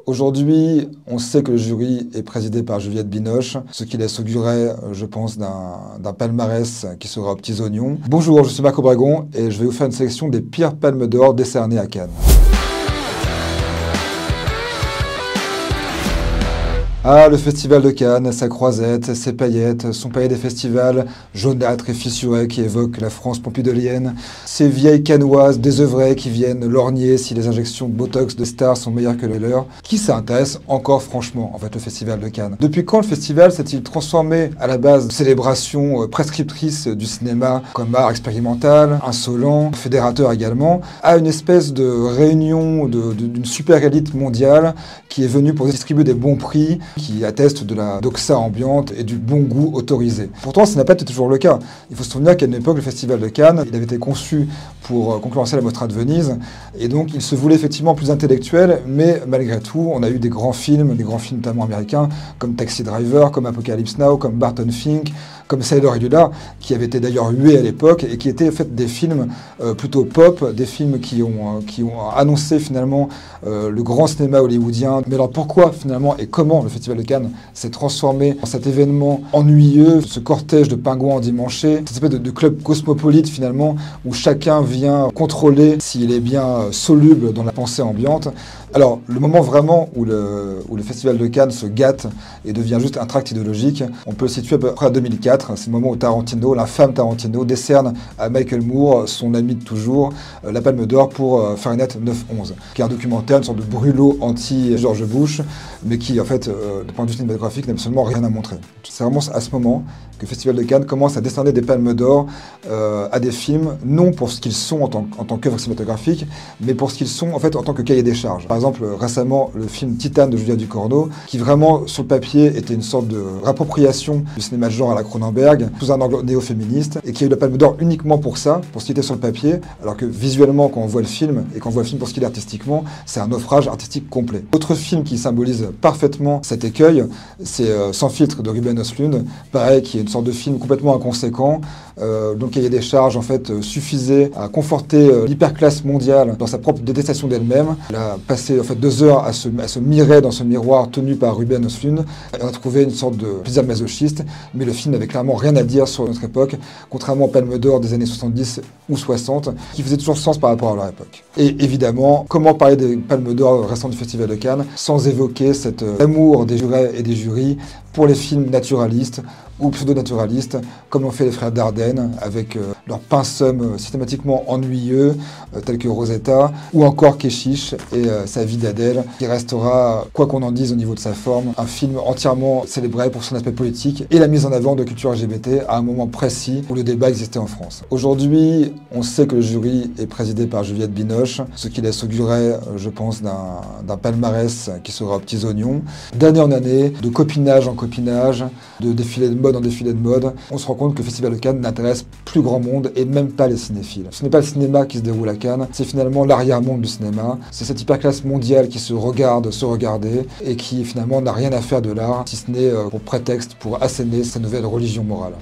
Aujourd'hui, on sait que le jury est présidé par Juliette Binoche, ce qui laisse augurer, je pense, d'un palmarès qui sera aux petits oignons. Bonjour, je suis Marc Obragon et je vais vous faire une sélection des pires palmes d'or décernées à Cannes. Ah, le festival de Cannes, sa croisette, ses paillettes, son palais des festivals, jaunâtre et fissuré qui évoque la France pompidolienne, ces vieilles cannoises désœuvrées qui viennent lorgner si les injections de Botox de stars sont meilleures que les leurs. Qui s'intéresse encore franchement, en fait, le festival de Cannes? Depuis quand le festival s'est-il transformé à la base de célébration prescriptrice du cinéma comme art expérimental, insolent, fédérateur également, à une espèce de réunion d'une super élite mondiale qui est venue pour distribuer des bons prix, qui atteste de la doxa ambiante et du bon goût autorisé. Pourtant, ce n'a pas été toujours le cas. Il faut se souvenir qu'à une époque, le Festival de Cannes, il avait été conçu pour concurrencer la Mostra de Venise, et donc il se voulait effectivement plus intellectuel, mais malgré tout, on a eu des grands films notamment américains, comme Taxi Driver, comme Apocalypse Now, comme Barton Fink, comme Sailor et Lula, qui avaient été d'ailleurs hués à l'époque, et qui étaient en fait des films plutôt pop, des films qui ont annoncé finalement le grand cinéma hollywoodien. Mais alors pourquoi finalement et comment le Festival de Cannes s'est transformé en cet événement ennuyeux, ce cortège de pingouins endimanchés, cette espèce de club cosmopolite finalement, où chacun vient contrôler s'il est bien soluble dans la pensée ambiante. Alors, le moment vraiment où le Festival de Cannes se gâte et devient juste un tract idéologique, on peut le situer à peu près à 2004. C'est le moment où Tarantino, l'infâme Tarantino, décerne à Michael Moore, son ami de toujours, la Palme d'Or pour Fahrenheit 9/11, qui est un documentaire, une sorte de brûlot anti-George Bush, mais qui, en fait, du point de vue cinématographique, n'a absolument rien à montrer. C'est vraiment à ce moment que le Festival de Cannes commence à décerner des Palmes d'Or à des films, non pour ce qu'ils sont en tant qu'œuvre cinématographique, mais pour ce qu'ils sont en fait en tant que cahier des charges. Par exemple, récemment, le film Titane de Julia Ducournau, qui vraiment, sur le papier, était une sorte de réappropriation du cinéma de genre à la Cronenberg, sous un angle néo-féministe, et qui a eu la Palme d'Or uniquement pour ça, pour ce qui était sur le papier, alors que visuellement, quand on voit le film, et qu'on voit le film pour ce qu'il est artistiquement, c'est un naufrage artistique complet. Autre film qui symbolise parfaitement cet écueil, c'est Sans filtre de Ruben Östlund, pareil, qui est une sorte de film complètement inconséquent, dont le cahier des charges en fait suffisait à conforter l'hyperclasse mondiale dans sa propre détestation d'elle-même. Elle a passé en fait 2 heures à se mirer dans ce miroir tenu par Ruben Östlund, et on a trouvé une sorte de plaisir masochiste, mais le film n'avait clairement rien à dire sur notre époque, contrairement aux Palmes d'Or des années 70 ou 60, qui faisaient toujours sens par rapport à leur époque. Et évidemment, comment parler des Palmes d'Or récentes du Festival de Cannes sans évoquer cet amour des jurés et des jurys pour les films naturalistes ou pseudo-naturalistes, comme l'ont fait les frères Dardenne, avec leurs pinsums systématiquement ennuyeux, tels que Rosetta, ou encore Keshish et Sa vie d'Adèle, qui restera, quoi qu'on en dise au niveau de sa forme, un film entièrement célébré pour son aspect politique et la mise en avant de culture LGBT à un moment précis où le débat existait en France. Aujourd'hui, on sait que le jury est présidé par Juliette Binoche, ce qui laisse augurer, je pense, d'un palmarès qui sera aux petits oignons. D'année en année, de copinage en copinage, de défilé de mode en défilé de mode, on se rend compte que le Festival de Cannes n'intéresse plus grand monde et même pas les cinéphiles. Ce n'est pas le cinéma qui se déroule à Cannes, c'est finalement l'arrière-monde du cinéma. C'est cette hyperclasse mondiale qui se regarder et qui finalement n'a rien à faire de l'art, si ce n'est pour prétexte pour asséner sa nouvelle religion morale.